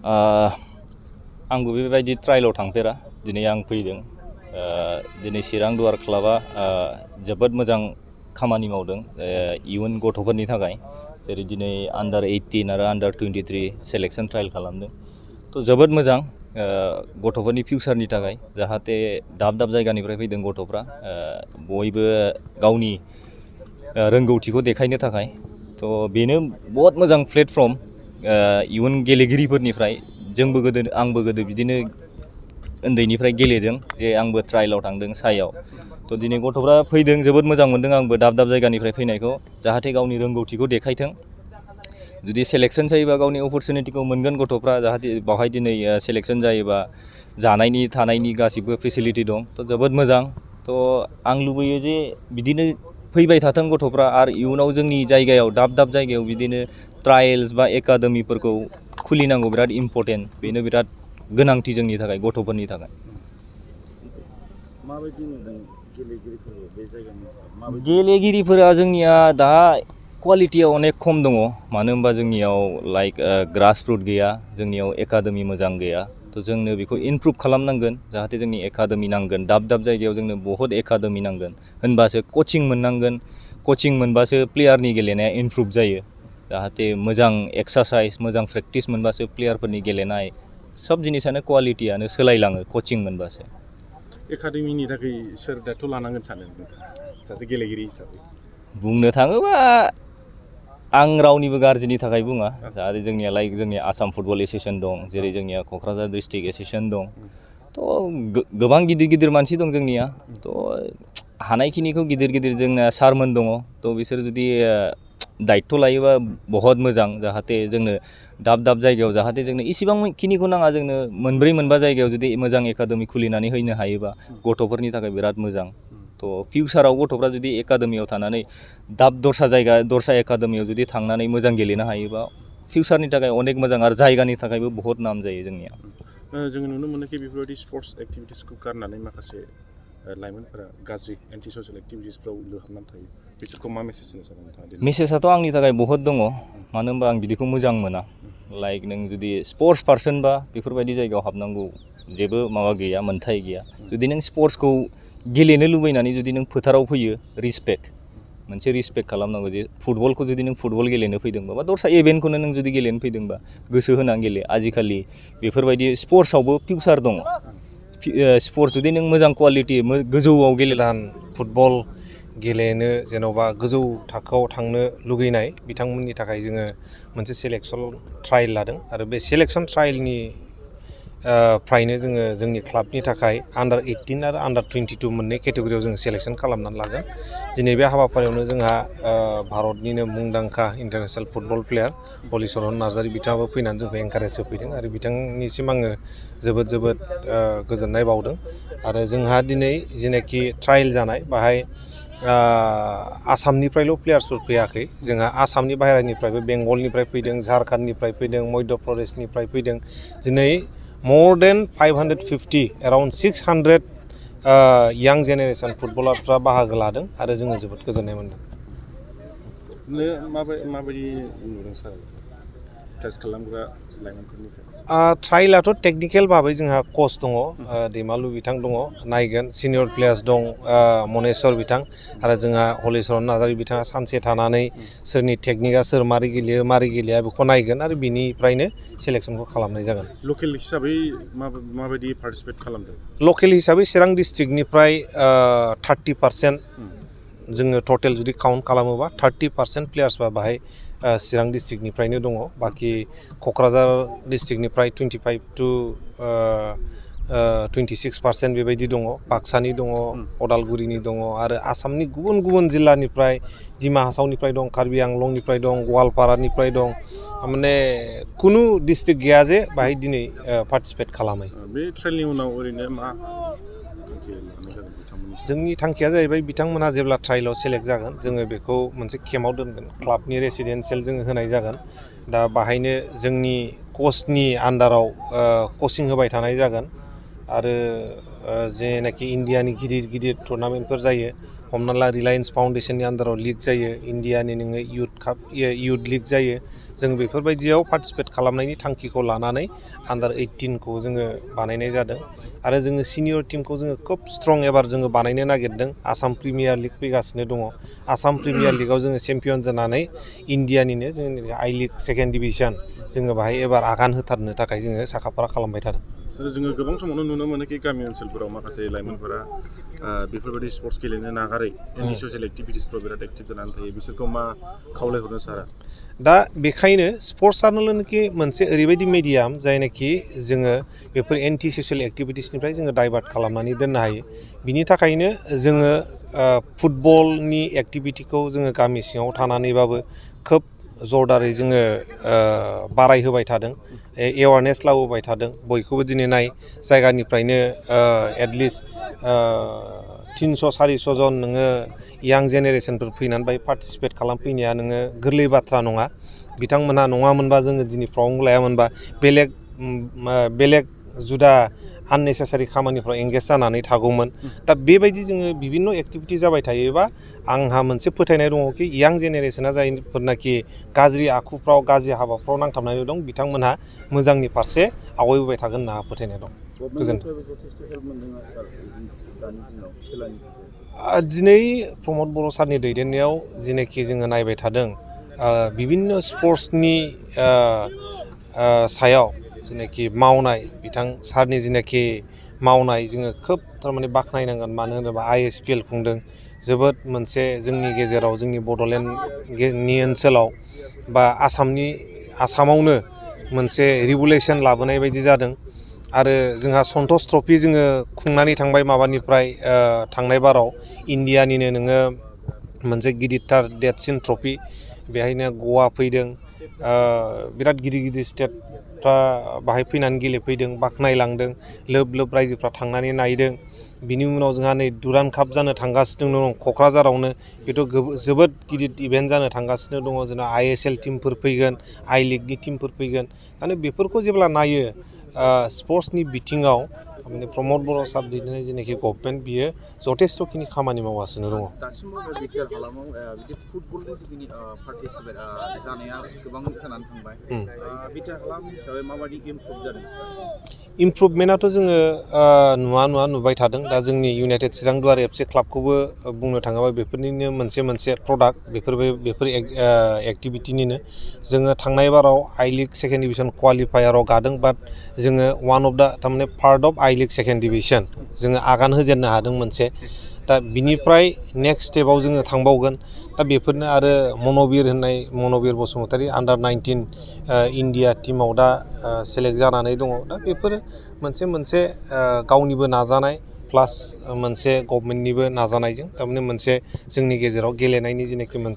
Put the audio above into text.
आंबो बेबायदि ट्रायलाव थांफेरा दिनै आं फैदों दिनै चिरां दुवार क्लाबा जोबोद मोजां खामानि मावदों इयुन गथ'फोरनि थाखाय जेरै दिनै आन्डार 18 आरो आन्डार 23 सेलेक्सन ट्रायल खालामदों थ' जोबोद मोजां गथ'फोरनि फिउचारनि थाखाय जाहाथे दाब दाब जायगानिफ्राय फैदों गथ'फ्रा बयबो गावनि रोंगौथिखौ देखायनो थाखाय थ' बेनो बहुत मोजां प्लेटफर्म इयुन गेलेगिरिफोरनिफ्राय आंबो गोदो बिदिनो उन्दैनिफ्राय गेलेदों जे आंबो ट्रायलाव थांदों सायाव थ' दिनै गथ'फ्रा फैदों जोबोद मोजां मोनदों आंबो दाब दाब जायगानिफ्राय फैनायखौ जाहाथे गावनि रोंगौथिखौ देखायथों जुदि सेलेक्सन जायोबा गावनि अपरचुनिटिखौ मोनगोन गथ'फ्रा जाहाथे बावहाय दिनै सेलेक्सन जायोबा जानायनि थानायनि गासिबो फेसिलिटि दं थ' जोबोद मोजां थ' आं लुबैयो जे बिदिनो फैबाय थाथों गथ'फ्रा आरो इयुनाव जोंनि जायगायाव दाब दाब जायगायाव बिदिनो ट्रायल्स बा एकाडेमिफोरखौ खुलिनांगौ बिराद इम्परटेन्ट बेनो बिराद गोनांथि जोंनि थाखाय गथ'फोरनि थाखाय माबायदि नुदों गेलेगिरिफोरा जोंनिया दा क्वालिटिया अनेक खम दङ मानो होनबा जोंनियाव लाइक ग्रास रुट गैया जोंनियाव एकाडेमि मोजां गैया थ' जोंनो बेखौ इमप्रुभ खालामनांगोन जाहाथे जोंनि एकाडेमि नांगोन दाब दाब जायगायाव जोंनो बहुत एकाडेमि नांगोन होनबासो कचिं मोननांगोन कचिं मोनबासो प्लेयारनि गेलेनाया इमप्रुभ जायो जाहाथे मोजां एक्सारसाइज मोजां प्रेक्टिस मोनबासो प्लेयारफोरनि गेलेनाय सब जिनिसानो क्वालिटियानो सोलायलाङो कचिं मोनबासो एकाडेमिनि थाखाय सोर दायथ' लानांगोन सानो सासे गेलेगिरि हिसाबै बुंनो थाङोबा आं रावनिबो गाज्रिनि थाखाय बुङा जाहाथे जोंनिया लाइक जोंनि आसाम फुटबल एस'सियेसन दं जेरै जोंनिया क'क्राझार डिस्ट्रिक्ट एस'सियेसन दं थ' गोबां गिदिर गिदिर मानसि दं जोंनिया थ' हानायखिनिखौ गिदिर गिदिर जोंना सारमोन दङ थ' बिसोर जुदि दायित्व लायोबा बहुत मोजां जाहाथे जोंनो दाब दाब जायगायाव जाहाथे जोंनो इसिबांखिनिखौ नाङा जोंनो मोनब्रै मोनबा जायगायाव जुदि मोजां एकाडेमि खुलिनानै होनो हायोबा गथ'फोरनि थाखाय बिराद मोजां थ' फिउचाराव गथ'फ्रा जुदि एकाडेमियाव थानानै दस्रा एकाडेमियाव जुदि थांनानै मोजां गेलेनो हायोबा फिउचारनि थाखाय अनेक मोजां आरो जायगानि थाखायबो बहुत नाम जायो जोंनिया जोङो नुनो मोनो कि बेफोरबायदि स्पर्ट्स एक्टिभिटिसखौ गारनानै माखासे लाइमोनफोरा गाज्रि एन्टि ससियेल एक्टिभिटिसफ्राव लोहाबनानै थायो बिसोरखौ मा मेसेज होनो सानो नोंथाङा मेसेजआथ' आंनि थाखाय बहुत दङ मानो होनबा आं बिदिखौ मोजां मोना लाइक नों जुदि स्पर्ट्स पार्सनबा बेफोरबायदि जायगायाव हाबनांगौ जेबो माबा गैया मोन्थाय गैया जुदि नों स्पर्ट्सखौ गेलेनो लुबैनानै जुदि नों फोथाराव फैयो मोनसे रिसपेक्ट खालामनांगौ जे फुटबलखौ जुदि नों फुटबल गेलेनो फैदोंबा बा दस्रा इभेन्टखौनो नों जुदि गेलेनो फैदोंबा गोसो होनानै गेले आजिखालि बेफोरबायदि स्पर्ट्सआवबो फिउचार दङ स्पर्ट्स जुदि नों मोजां क्वालिटि गोजौआव गेलेनान फुटबल गेलेनो जेन'बा गोजौ थाखोआव थांनो लुगैनाय बिथांमोननि थाखाय जोङो मोनसे सेलेक्सन ट्रायल लादों आरो बे सेलेक्सन ट्रायलनि फ्रायनो जोङो जोंनि क्लाबनि थाखाय आन्डार 18 आरो आन्डार 22 मोननै केटेगरियाव जोङो सेलेक्सन खालामनानै लागोन दिनै बे हाबाफारियावनो जोंहा भारतनिनो मुंदांखा international football player Halicharan Narzary बिथाङाबो फैनानै जोंखौ एनकारेज होफैदों आरो बिथांनिसिम आङो जोबोद गोजोननाय बावदों आरो जोंहा दिनै जेनाखि ट्रायल जानाय बाहाय आसामनिफ्रायल' प्लेयार्सफोर फैयाखै जोंहा आसामनि बाहेरानिफ्रायबो बेंगलनिफ्राय फैदों झारखन्डनिफ्राय फैदों मध्य प्रदेशनिफ्राय फैदों दिनै more than 550 around 600 young generation फुटबलारफ्रा बाहागो लादों आरो जोङो जोबोद गोजोननाय मोनदों माबायदि नुदों सार टेस्ट खालामग्रा लाइमोनफोरनिफ्राय ट्रायलाथ' टेकनिकेल भाबै जोंहा कच दङ दैमालु बिथां दङ नायगोन सिनियर प्लेयार्स दं मनेस्वर बिथां आरो जोंहा हलिचरन नार्जारि बिथाङा सानसे थानानै सोरनि टेकनिकआ सोर मारै गेलेयो मारै गेलेया बेखौ नायगोन आरो बिनिफ्रायनो सेलेक्सनखौ खालामनाय जागोन लकेल हिसाबै माबायदि पार्टिसिपेट खालामदों लकेल हिसाबै चिरां डिस्ट्रिक्टनिफ्राय 30% जोङो टटेल जुदि काउन्ट खालामोबा 30% प्लेयार्सबा बाहाय चिरां डिस्ट्रिक्टनिफ्रायनो दङ बाखि क'क्राझार डिस्ट्रिक्टनिफ्राय 25 to 26% बेबायदि दङ बाक्सानि दङ अदालगुरिनि दङ आरो आसामनि गुबुन गुबुन जिल्लानिफ्राय डिमा हासावनिफ्राय दं कार्बि आंलंनिफ्राय दं गवालपारानिफ्राय दं माने खुनु डिस्ट्रिक्ट गैया जे बाहाय दिनै पार्टिसिपेट खालामो बे ट्रेलनि उनाव ओरैनो मा जोंनि थांखिया जाहैबाय बिथांमोनहा जेब्ला ट्रायलाव सेलेक्ट जागोन जोङो बेखौ मोनसे केम्पआव दोनगोन क्लाबनि रेसिडेन्सियेल जोङो होनाय जागोन दा बाहायनो जोंनि कचनि आन्डाराव कचिं होबाय थानाय जागोन आरो जेनाखि इण्डियानि गिदिर गिदिर टुर्नामेन्टफोर जायो, हमना ला रिलायन्स फाउन्डेसननि आन्दाराव लिग जायो, इण्डियानि नोङो युथ लिग जायो, जों बेफोरबायदियाव पार्टिसिपेट खालामनायनि थांखिखौ लानानै आन्दार 18खौ जोङो बानायनाय जादों आरो जोङो सिनियर टिमखौ जोङो खोब स्ट्रं एबार जोङो बानायनो नागिरदों। आसाम प्रिमियार लिग फैगासिनो दङ। आसाम प्रिमियार लिगाव जोङो चेम्पियन जानानै इण्डियानिनो जोंनि आइ लिग सेकेन्ड डिभिजन जोङो बाहाय एबार आगान होथारनो थाखाय जोङो साखाफारा खालामबाय थादों। जोङो गोबां समावनो नुनो मोनोखि गामि ओनसोलफोराव माखासे लाइमोनफोरा बेफोरबायदि स्पर्ट्स गेलेनो नागारै एन्टि ससियेल एक्टिभिटिसफ्राव बिराद एक्टिभ जानानै थायो। बिसोरखौ मा खावलायहरनो सारा? दा बेखायनो स्पर्ट्सआनोखि मोनसे ओरैबायदि मेडियाम जायनाखि जोङो बेफोर एन्टि ससियेल एक्टिभिटिसनिफ्राय जोङो डाइभार्ट खालामनानै दोननो हायो। बिनि थाखायनो जोङो फुटबलनि एक्टिभिटिखौ जोङो गामि सिङाव थानानैबाबो खोब जरदारै जोङो बारायहोबाय थादों, एवारनेस लाबोबाय थादों। बयखौबो दिनै नाय जायगानिफ्रायनो एटलिस्ट 300-400 जन नोङो यां जेनेरेसनफोर फैनानै बाहाय पार्टिसिपेट खालामफैनाया नोङो गोरलै बाथ्रा नङा। बिथांमोनहा नङामोनबा जोङो दिनै प्रग्राम लायामोनबा बेलेग जुदा आननेसेसारि खामानिफ्राव एंगेज जानानै थागौमोन। दा बेबायदि जोङो बिभिन्न' एक्टिभिटि जाबाय थायोबा आंहा मोनसे फोथायनाय दङ कि यां जेनेरेसना जायफोरनाखि गाज्रि आखुफ्राव गाज्रि हाबाफ्राव नांथाबनानै दं बिथांमोनहा मोजांनि फारसे आवगायबोबाय थागोन होनना फोथायनाय दं। गोजोन्थों। दिनै प्रमद बर' सारनि दैदेननायाव जेनाखि जोङो नायबाय थादों बिभिन्न' स्पर्ट्सनि सायाव जेनाखि मावनाय बिथां सारनि जेनाखि मावनाय जोङो खोब थारमाने बाख्नायनांगोन। मानो होनोबा ISPL खुंदों, जोबोद मोनसे जोंनि गेजेराव जोंनि बड'लेण्डनि ओनसोलाव बा आसामावनो मोनसे रिभुलेसन लाबोनाय बायदि जादों। आरो जोंहा सन्टस ट्रफि जोङो खुंनानै थांबाय माबानिफ्राय थांनाय बाराव इण्डियानिनो नोङो मोनसे गिदिरथार देरसिन ट्रफि, बेहायनो गवा फैदों, बिराद गिदिर गिदिर स्टेटफ्रा बाहाय फैनानै गेलेफैदों, बाख्नायलांदों, लोब लोब रायजोफ्रा थांनानै नायदों। बिनि उनाव जोंहा नै दुरान्ड काप जानो थांगासिनो दं क'क्राझारावनो, बेथ' जोबोद गिदिर इभेन्ट जानो थांगासिनो दङ। जोंना ISL टिमफोर फैगोन, आइ लिगनि टिमफोर फैगोन। माने बेफोरखौ जेब्ला नायो स्पर्ट्सनि बिथिङाव माने प्रमद बर' सार दैदेननाय जेनाखि गभर्नमेन्ट बियो जथेस्थ'खिनि खामानि मावगासिनो दङ। दासिमबो बिटिआर हालामाव बिदि फुटबलनि जिखिनि पार्टिसिपेट जानाया गोबां जानानै थांबाय। बिटिआर हालाम हिसाबै माबायदि इमप्रुभ जादों? इमप्रुभमेन्टआथ' जोङो नुबाय थादों। दा जोंनि इउनाइटेड चिरां दुवार FC क्लाबखौबो बुंनो थाङोबा बेफोरनिनो मोनसे प्रडाक्ट, बेफोर एक्टिभिटिनिनो। जोङो थांनाय बाराव आइ लिग सेकेन्ड डिभिजन क्वालिफायाराव गादों, बाट जोङो वान अफ दा थारमाने part of I league second division जोङो आगान होजेननो हादों मोनसे। दा बिनिफ्राय नेक्स्ट स्टेपाव जोङो थांबावगोन। दा बेफोरनो आरो मन'बिर बसुमतारी आन्डार 19 इण्डिया टिमाव दा सेलेक्ट जानानै दङ। दा बेफोरो मोनसे गावनिबो नाजानाय प्लास मोनसे गभर्नमेन्टनिबो नाजानायजों थारमाने मोनसे जोंनि गेजेराव गेलेनायनि जेनाखि मोनसे